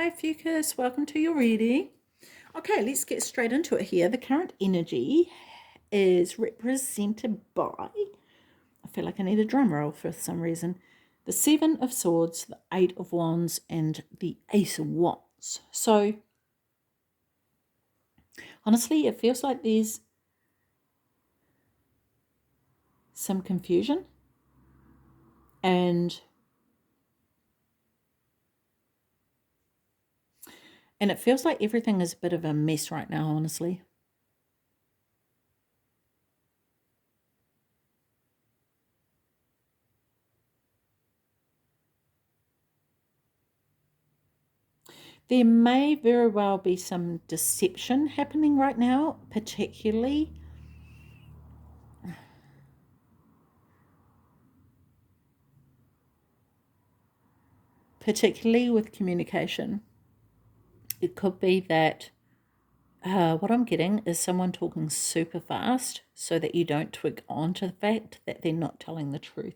Hi Ophiuchus, welcome to your reading. Okay, let's get straight into it here. The current energy is represented by, I feel like I need a drum roll for some reason, the Seven of Swords, the Eight of Wands, and the Ace of Wands. So, honestly, it feels like there's some confusion and it feels like everything is a bit of a mess right now, honestly. There may very well be some deception happening right now, particularly with communication. It could be that what I'm getting is someone talking super fast so that you don't twig on to the fact that they're not telling the truth.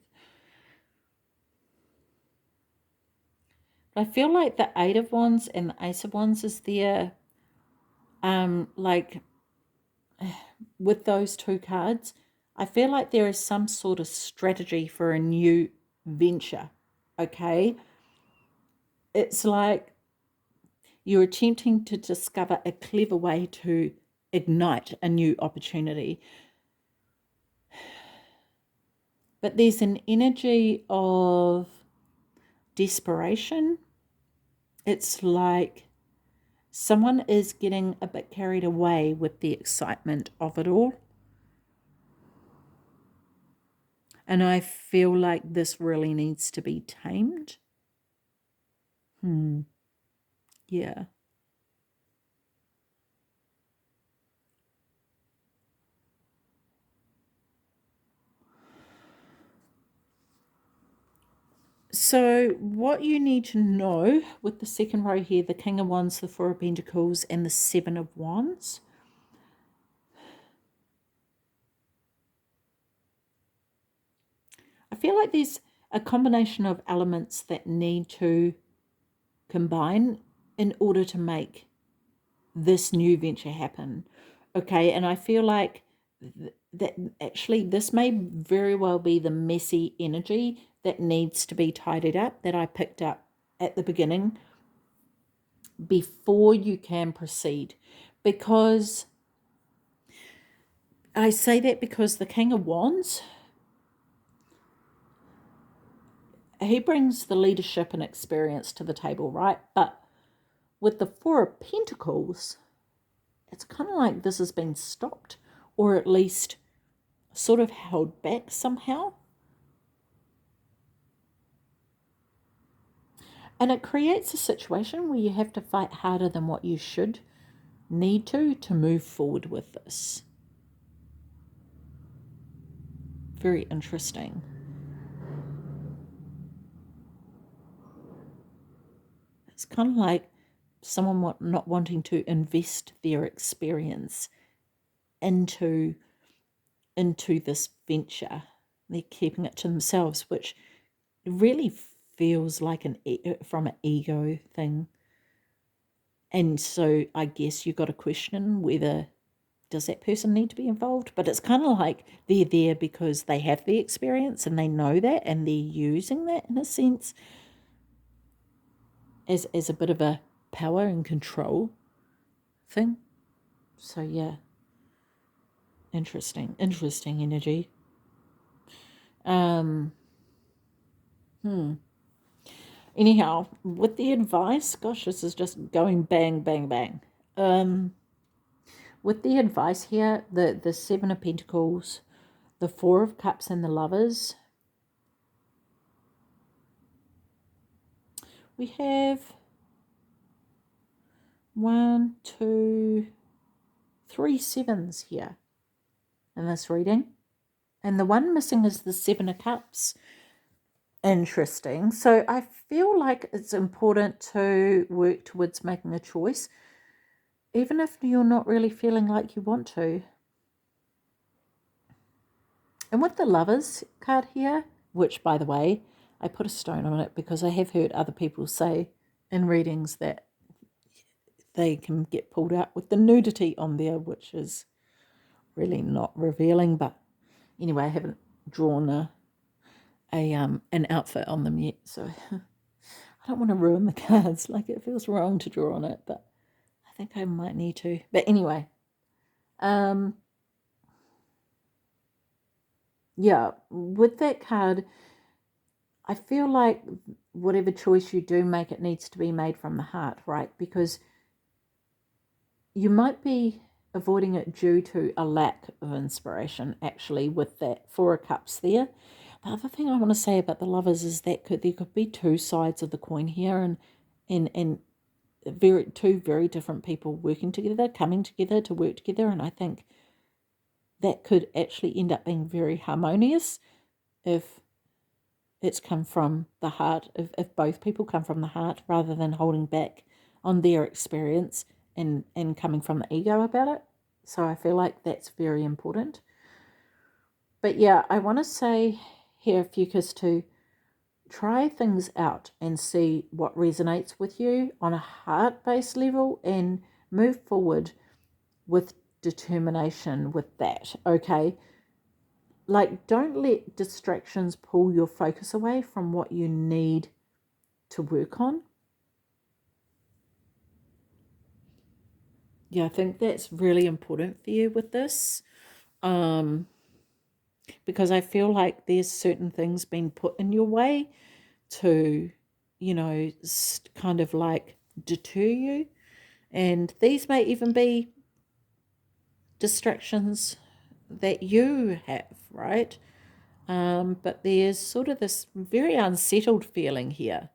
But I feel like the Eight of Wands and the Ace of Wands is there, like with those two cards, I feel like there is some sort of strategy for a new venture, okay? It's like you're attempting to discover a clever way to ignite a new opportunity. But there's an energy of desperation. It's like someone is getting a bit carried away with the excitement of it all. And I feel like this really needs to be tamed. Yeah. So what you need to know with the second row here, the King of Wands, the Four of Pentacles, and the Seven of Wands, I feel like there's a combination of elements that need to combine in order to make this new venture happen. Okay, and I feel like that actually this may very well be the messy energy that needs to be tidied up that I picked up at the beginning before you can proceed. Because I say that because the King of Wands, he brings the leadership and experience to the table, right? But with the Four of Pentacles, it's kind of like this has been stopped, or at least sort of held back somehow. And it creates a situation where you have to fight harder than what you should need to move forward with this. Very interesting. It's kind of like someone not wanting to invest their experience into this venture. They're keeping it to themselves, which really feels like from an ego thing. And so I guess you've got to question whether does that person need to be involved? But it's kind of like they're there because they have the experience and they know that and they're using that in a sense as a bit of a power and control thing. So yeah, interesting energy. Anyhow, with the advice, gosh, this is just going bang, bang, bang. With the advice here, the Seven of Pentacles, the Four of Cups, and the Lovers, we have 1, 2, 3 sevens here in this reading. And the one missing is the Seven of Cups. Interesting. So I feel like it's important to work towards making a choice, even if you're not really feeling like you want to. And with the Lovers card here, which, by the way, I put a stone on it because I have heard other people say in readings that they can get pulled out with the nudity on there, which is really not revealing. But anyway, I haven't drawn an outfit on them yet, so I don't want to ruin the cards. Like, it feels wrong to draw on it, but I think I might need to. But anyway, yeah, with that card, I feel like whatever choice you do make, it needs to be made from the heart, right? Because you might be avoiding it due to a lack of inspiration, actually, with that Four of Cups there. The other thing I want to say about the Lovers is that there could be two sides of the coin here, and two very different people working together, coming together to work together, and I think that could actually end up being very harmonious if it's come from the heart, if both people come from the heart rather than holding back on their experience and coming from the ego about it. So I feel like that's very important. But yeah, I want to say here, Ophiuchus, to try things out and see what resonates with you on a heart-based level and move forward with determination with that, okay? Like, don't let distractions pull your focus away from what you need to work on. Yeah, I think that's really important for you with this. Because I feel like there's certain things being put in your way to, kind of like deter you. And these may even be distractions that you have, right? But there's sort of this very unsettled feeling here.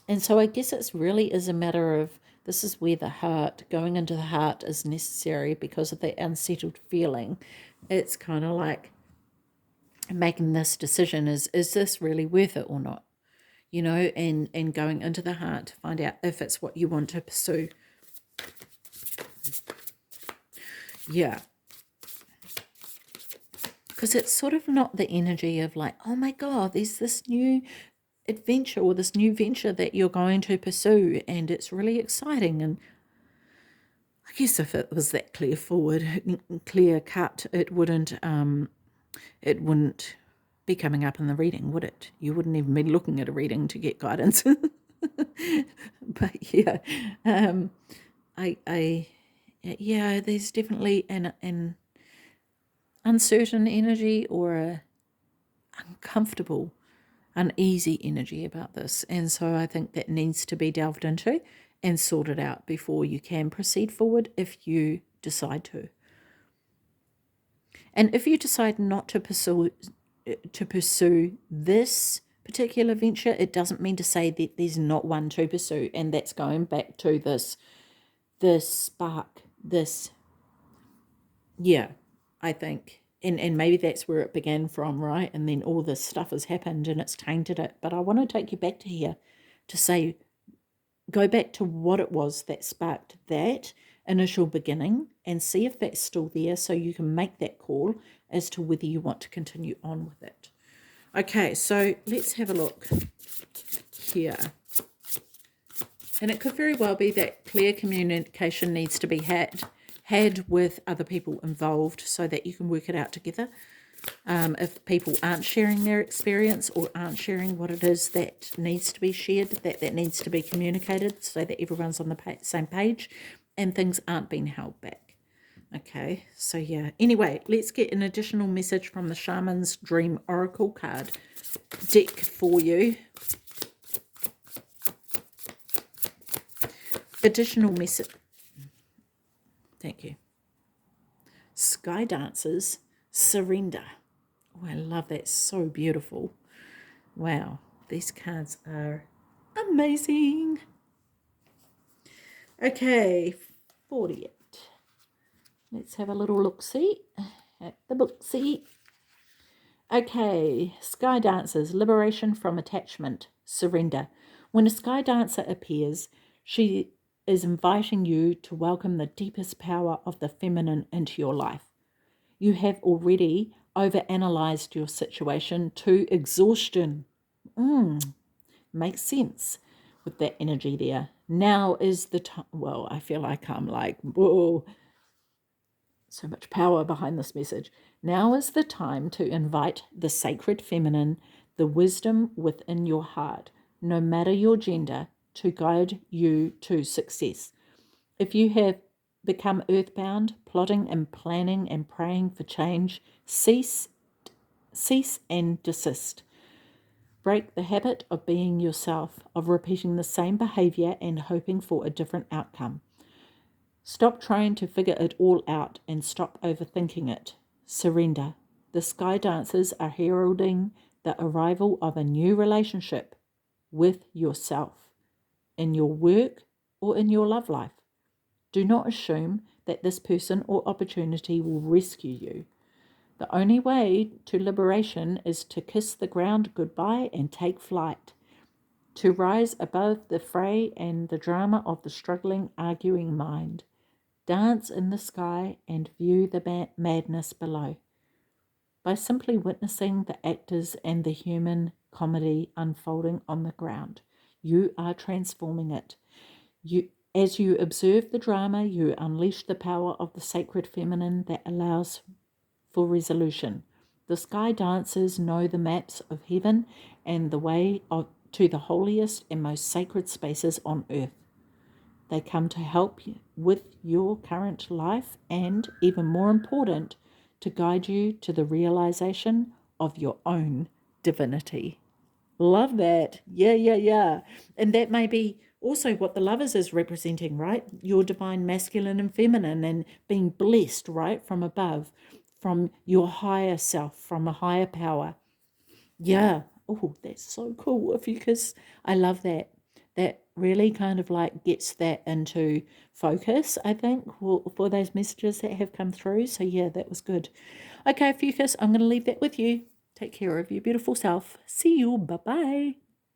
And so I guess it's really is a matter of, this is where the heart, going into the heart is necessary because of that unsettled feeling. It's kind of like making this decision, is this really worth it or not? And going into the heart to find out if it's what you want to pursue. Yeah. Because it's sort of not the energy of like, oh my God, there's this new adventure or this new venture that you're going to pursue and it's really exciting. And I guess if it was that clear cut, it wouldn't be coming up in the reading, would it? You wouldn't even be looking at a reading to get guidance. But yeah, there's definitely an uncertain energy or a uncomfortable, uneasy energy about this. And so I think that needs to be delved into and sorted out before you can proceed forward if you decide to. And if you decide not to pursue this particular venture, it doesn't mean to say that there's not one to pursue. And that's going back to this spark, I think. And maybe that's where it began from, right? And then all this stuff has happened and it's tainted it. But I want to take you back to here to say, go back to what it was that sparked that initial beginning and see if that's still there so you can make that call as to whether you want to continue on with it. Okay, so let's have a look here. And it could very well be that clear communication needs to be had with other people involved so that you can work it out together. If people aren't sharing their experience or aren't sharing what it is that needs to be shared, that needs to be communicated so that everyone's on the same page and things aren't being held back. Okay, so yeah. Anyway, let's get an additional message from the Shaman's Dream Oracle card deck for you. Additional message. Thank you. Sky Dancers, Surrender. Oh, I love that. So beautiful. Wow, these cards are amazing. Okay, 48. Let's have a little look-see at the book-see. Okay, Sky Dancers, Liberation from Attachment, Surrender. When a Sky Dancer appears, she is inviting you to welcome the deepest power of the feminine into your life. You have already overanalyzed your situation to exhaustion. Makes sense. with that energy there. Now is the time. Well, I feel like I'm like, whoa, so much power behind this message. Now is the time to invite the sacred feminine, the wisdom within your heart, no matter your gender, to guide you to success. If you have become earthbound, plotting and planning and praying for change, cease and desist. Break the habit of being yourself, of repeating the same behavior and hoping for a different outcome. Stop trying to figure it all out and stop overthinking it. Surrender. The sky dancers are heralding the arrival of a new relationship with yourself, in your work or in your love life. Do not assume that this person or opportunity will rescue you. The only way to liberation is to kiss the ground goodbye and take flight, to rise above the fray and the drama of the struggling, arguing mind. Dance in the sky and view the madness below. By simply witnessing the actors and the human comedy unfolding on the ground, you are transforming it. As you observe the drama, you unleash the power of the sacred feminine that allows for resolution. The sky dancers know the maps of heaven and the way to the holiest and most sacred spaces on earth. They come to help you with your current life and, even more important, to guide you to the realization of your own divinity. Love that. Yeah. And that may be also what the lovers is representing, right? Your divine masculine and feminine and being blessed, right, from above, from your higher self, from a higher power. Yeah. Oh, that's so cool, Ophiuchus. I love that. That really kind of like gets that into focus, I think, for those messages that have come through. So, yeah, that was good. Okay, Ophiuchus, I'm going to leave that with you. Take care of your beautiful self. See you. Bye-bye.